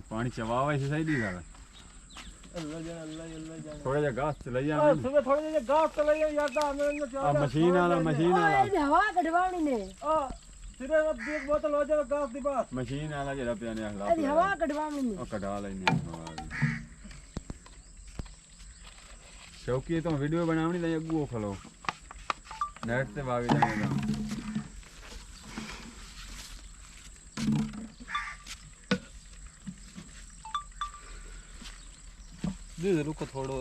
पानी चवावा इसे सही नहीं कर अल्लाह जान थोड़ा जा घास चले जा सुबह थोड़ा जा घास चले जा यार दा हमने अब मशीन वाला ये हवा कढवानी ने सिरे एक बोतल हो जाए घास दी बात मशीन वाला जरा पिया ने हला अरे हवा कढवानी ने ओ कढा लेने शौकी तो वीडियो बनावनी ले अगू खलो नेट ते भाग जाएगा दे रुको थोड़ा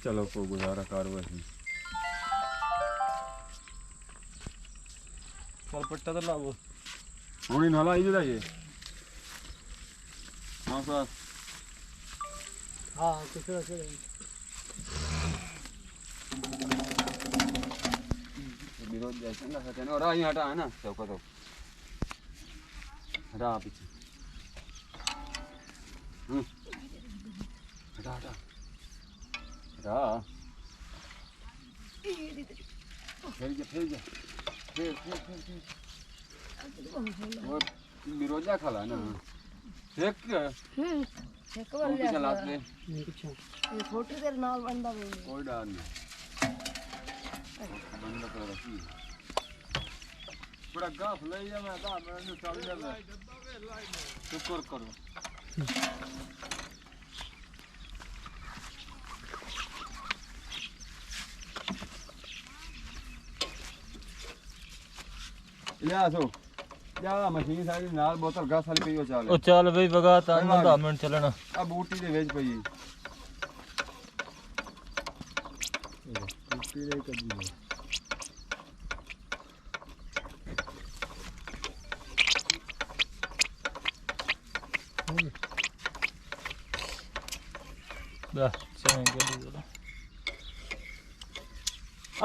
चलो को गुजारा कर वही चल पट्टा तो लाओ हुनी नाला इधर ये हां सर हां कुछ ऐसे विरोध जैसे ना सके ना राही हटा है ना चौका तो हटा पीछे हटा हटा हटा फिर जा फिर और विरोजा खला ना एक एक बार ले चला ले ये फोटो तेरे नाल बंदा कोई डर नहीं बंदा कर रखी बड़ा गाफ ले जा मैं दा मैं चल जा शुक्र करो या सो या मशीन सारी नाल बोतल घास वाली पई चल ओ चल बई बगा ता 10 मिनट चलना आ बूटी दे वेच पई बूटी रे कदी दा चलेंगे जरा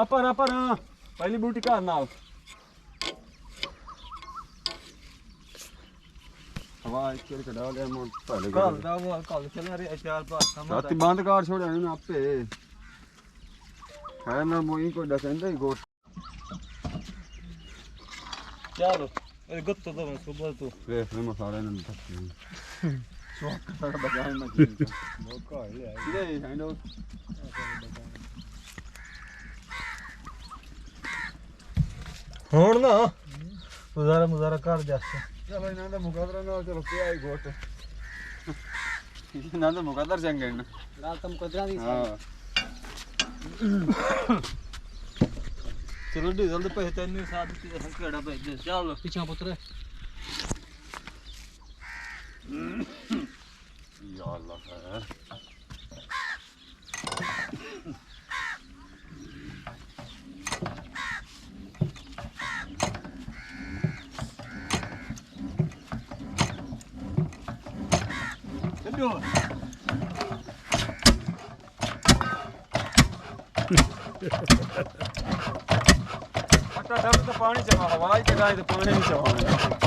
अपन पहली बूटी का नाल हवा इसके कढ़ा ले मोर पहले कल दा वो कल चला रे चार पांच राती बंद कार छोड़ ना आपे है ना मोई को डसेंदे गोट चलो ए गुत्तो तो सुबह तो वे मसाले न धक्के स्वाद का बजाय मशीन मौका ले ये हैंडो हुन ना मुजारा कर जासे चलो इन्हां दा मुकदरा नाल चलो के आई गोट इन्हां दा मुकदर चंगे न रात तुम कदरा दी हां चलो डीजल दे पैसे तैਨੂੰ साथ की हकेड़ा भेज दे चल पीछे पुत्र या अल्लाह खैर आटा डब तो पानी चढ़ा हवाई के गाय तो पानी नहीं चढ़ाना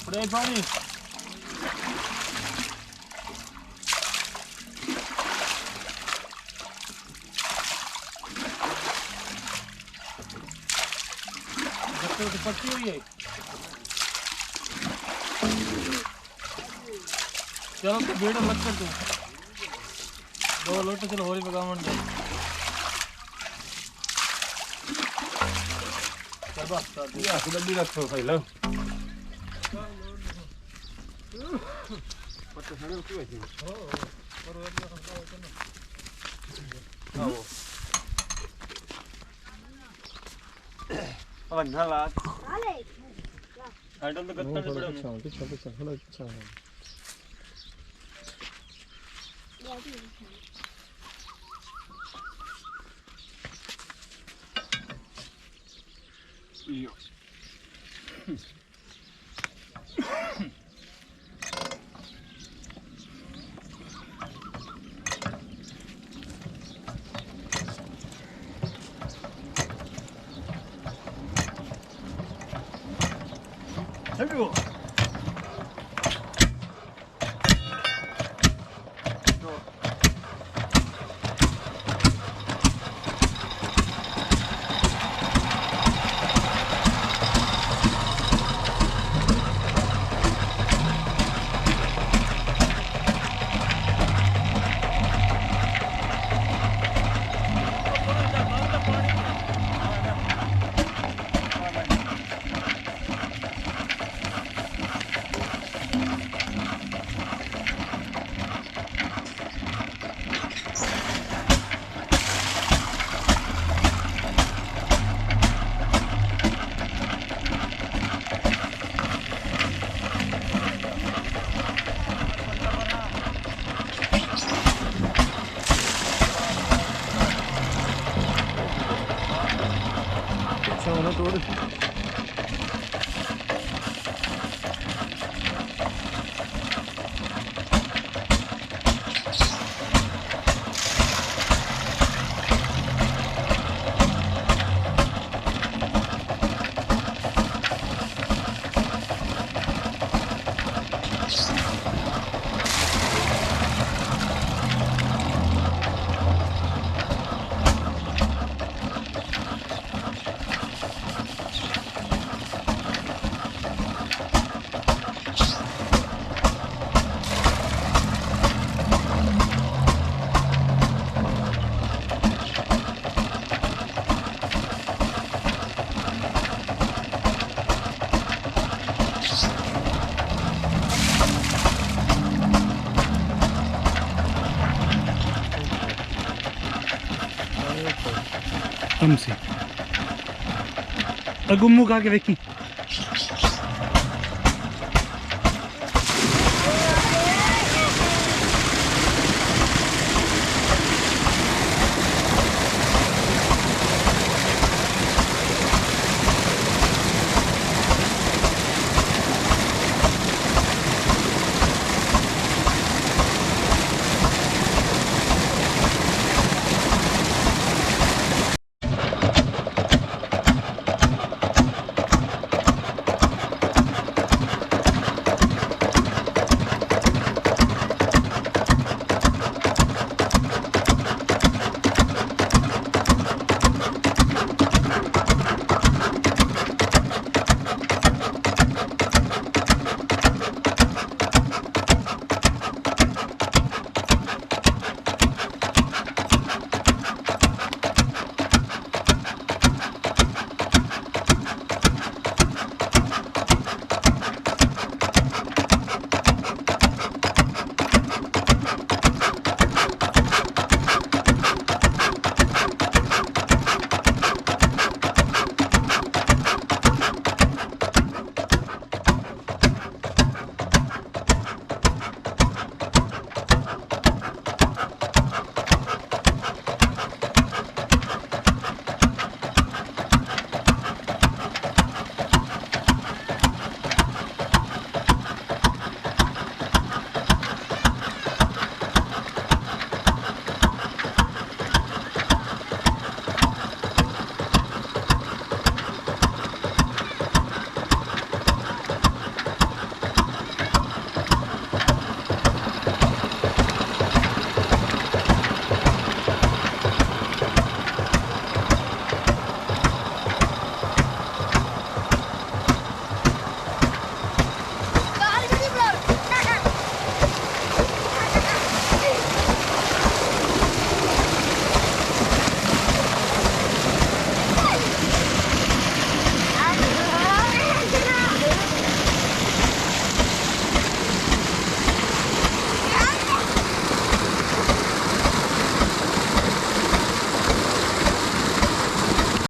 स्प्रे पानी तो पक्की हुई है। चलो तो बेड़ा लग कर तू 2 लोटे चलो होली पकावन दे चल बस या सुdah bilang so hello पत्ते सारे उठी हुई थी हो और ये kan kau itu ना आओ अब नालात आले हैंडल तो गत्ता नहीं पड़ा पीछे हेलो पीछे iyo Tubewell Sana doğru. Vamos sim. Algum lugar que vem aqui.